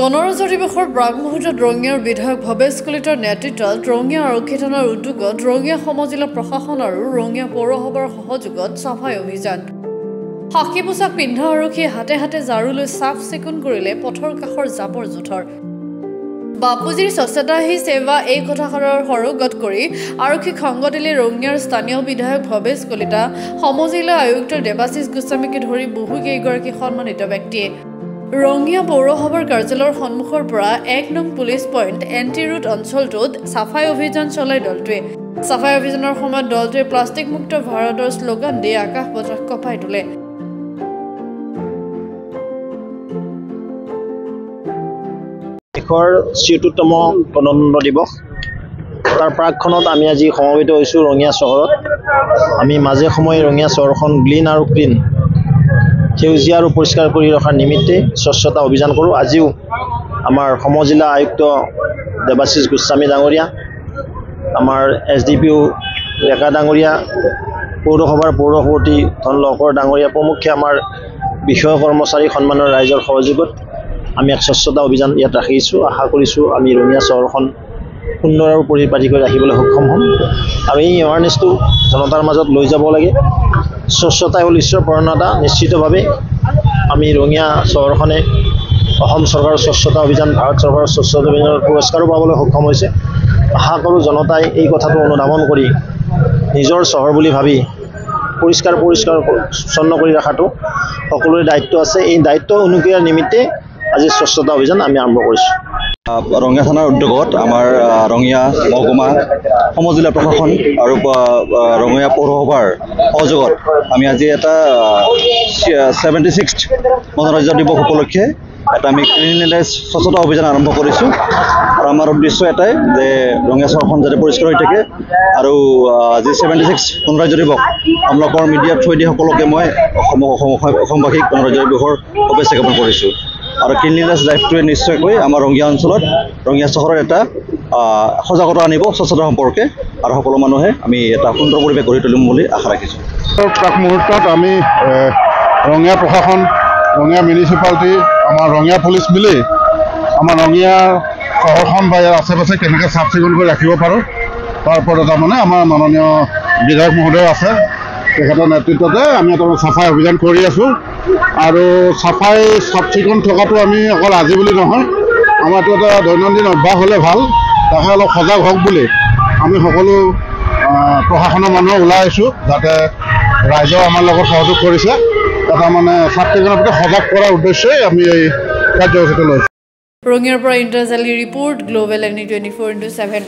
গণৰাজ্য দিৱসৰ প্ৰাক মুহূৰ্তত ৰঙিয়াৰ বিধায়ক ভৱেশ কলিতাৰ নেতৃত্বত ৰঙিয়া আৰক্ষী থানাৰ উদ্যোগত ৰঙিয়া সমজিলা প্ৰশাসন আৰু ৰঙিয়া পৌৰসভাৰ সহযোগত চাফাই অভিযান। খাকী পোছাক পিন্ধা আৰক্ষীয়ে হাতে হাতে ঝাৰু লৈ চাফ চিকুণ কৰিলে পথৰ কাষৰ জাবৰ জোথৰ। বাপুজীৰ স্বচ্ছতা হি সেৱা এই কথাষাৰৰ সৰোগত কৰি আৰক্ষীক সংগ দিলে ৰঙিয়াৰ স্থানীয় বিধায়ক ভৱেশ কলিতা, সমজিলা আয়ুক্ত দেৱাশিষ গোস্বামীকে ধৰি বহু কেইগৰাকী সন্মানিত ব্যক্তিয়ে। ৰঙিয়া পৌৰসভাৰ কাৰ্যালয়ৰ সন্মুখৰ পৰা ১ নং পুলিচ পইণ্ট এণ্টি ৰুট অঞ্চলটোত চাফাই অভিযান চলাই দলটোৱে। চাফাই অভিযানৰ সময়ত দলটোৱে প্লাষ্টিক মুক্ত ভাৰতৰ শ্লোগান দি আকাশ বতাহ কঁপাই তোলে। দেশৰ ৭৬তম গণতন্ত্ৰ দিৱস তাৰ প্ৰাকখনত আমি আজি সমবেত হৈছোঁ ৰঙিয়া চহৰত। আমি মাজে সময়ে ৰঙিয়া চহৰখন গ্ৰীণ আৰু ক্লিন সেউজীয়া আৰু পৰিষ্কাৰ কৰি ৰখাৰ নিমিত্তে স্বচ্ছতা অভিযান কৰোঁ। আজিও আমাৰ সমজিলা আয়ুক্ত দেৱাশিষ গোস্বামী ডাঙৰীয়া, আমাৰ SDPO ডেকা ডাঙৰীয়া, পৌৰসভাৰ পৌৰসভাপতি ধনলকৰ ডাঙৰীয়া প্ৰমুখ্যে আমাৰ বিষয় কৰ্মচাৰী সন্মানৰ ৰাইজৰ সহযোগত আমি এক স্বচ্ছতা অভিযান ইয়াত ৰাখিছোঁ। আশা কৰিছোঁ আমি ৰঙিয়া চহৰখন সুন্দৰ আৰু পৰিপাটি কৰি ৰাখিবলৈ সক্ষম হ'ম আৰু এই এৱাৰনেছটো জনতাৰ মাজত লৈ যাব লাগে। স্বচ্ছতাই হ'ল ঈশ্বৰ প্ৰণতা। নিশ্চিতভাৱে আমি ৰঙিয়া চহৰখনে অসম চৰকাৰৰ স্বচ্ছতা অভিযান, ভাৰত চৰকাৰৰ স্বচ্ছতা অভিযানৰ পুৰস্কাৰো পাবলৈ সক্ষম হৈছে। আশা কৰোঁ জনতাই এই কথাটো অনুধাৱন কৰি নিজৰ চহৰ বুলি ভাবি পৰিষ্কাৰ পৰিচ্ছন্ন কৰি ৰখাটো সকলোৰে দায়িত্ব আছে। এই দায়িত্ব অনুক্ৰিয়াৰ নিমিত্তে আজি স্বচ্ছতা অভিযান আমি আৰম্ভ কৰিছোঁ। ৰঙিয়া থানাৰ উদ্যোগত আমাৰ ৰঙিয়া মহকুমা সমজিলা প্ৰশাসন আৰু ৰঙিয়া পৌৰসভাৰ সহযোগত আমি আজি এটা 76th গণৰাজ্য দিৱস উপলক্ষে এটা আমি ক্লিনলিনেছ স্বচ্ছতা অভিযান আৰম্ভ কৰিছোঁ। আৰু আমাৰ উদ্দেশ্য এটাই যে ৰঙিয়া চহৰখন যাতে পৰিষ্কাৰ হৈ থাকে। আৰু আজি 76th গণৰাজ্য দিৱস আপোনালোকৰ মিডিয়াৰ থ্ৰুৱেদি সকলোকে মই অসমবাসীক গণৰাজ্য দিৱসৰ শুভেচ্ছা জ্ঞাপন কৰিছোঁ। আৰু ক্লিনলিনেছ ড্ৰাইভটোৱে নিশ্চয়কৈ আমাৰ ৰঙিয়া অঞ্চলত, ৰঙিয়া চহৰত এটা সজাগতা আনিব স্বচ্ছতা সম্পৰ্কে, আৰু সকলো মানুহে আমি এটা সুন্দৰ পৰিৱেশ গঢ়ি তুলিম বুলি আশা ৰাখিছোঁ। প্ৰাক মুহূৰ্তত আমি ৰঙিয়া প্ৰশাসন, ৰঙিয়া মিউনিচিপালিটি, আমাৰ ৰঙিয়া পুলিচ মিলি আমাৰ ৰঙিয়া চহৰখন বা ইয়াৰ আশে পাশে কেনেকৈ চাফ চিকুণ কৰি ৰাখিব পাৰোঁ তাৰ ওপৰত তাৰমানে আমাৰ মাননীয় বিধায়ক মহোদয় আছে, তেখেতৰ নেতৃত্বতে আমি এটা চাফাই অভিযান কৰি আছোঁ। আৰু চাফ চিকুণ থকাটো আমি অকল আজি বুলি নহয়, আমাৰ এইটো এটা দৈনন্দিন অভ্যাস হ'লে ভাল। তাকে অলপ সজাগ হওক বুলি আমি সকলো প্ৰশাসনৰ মানুহ ওলাই আহিছোঁ, যাতে ৰাইজেও আমাৰ লগত সহযোগ কৰিছে। এটা মানে চাফ চিকুণৰ প্ৰতি সজাগ কৰাৰ উদ্দেশ্যে আমি এই কাৰ্যসূচীটো লৈছোঁ। ৰঙিয়াৰ পৰা ইন্দ্ৰজালী ৰিপৰ্ট, গ্লোবেল NE 24/7।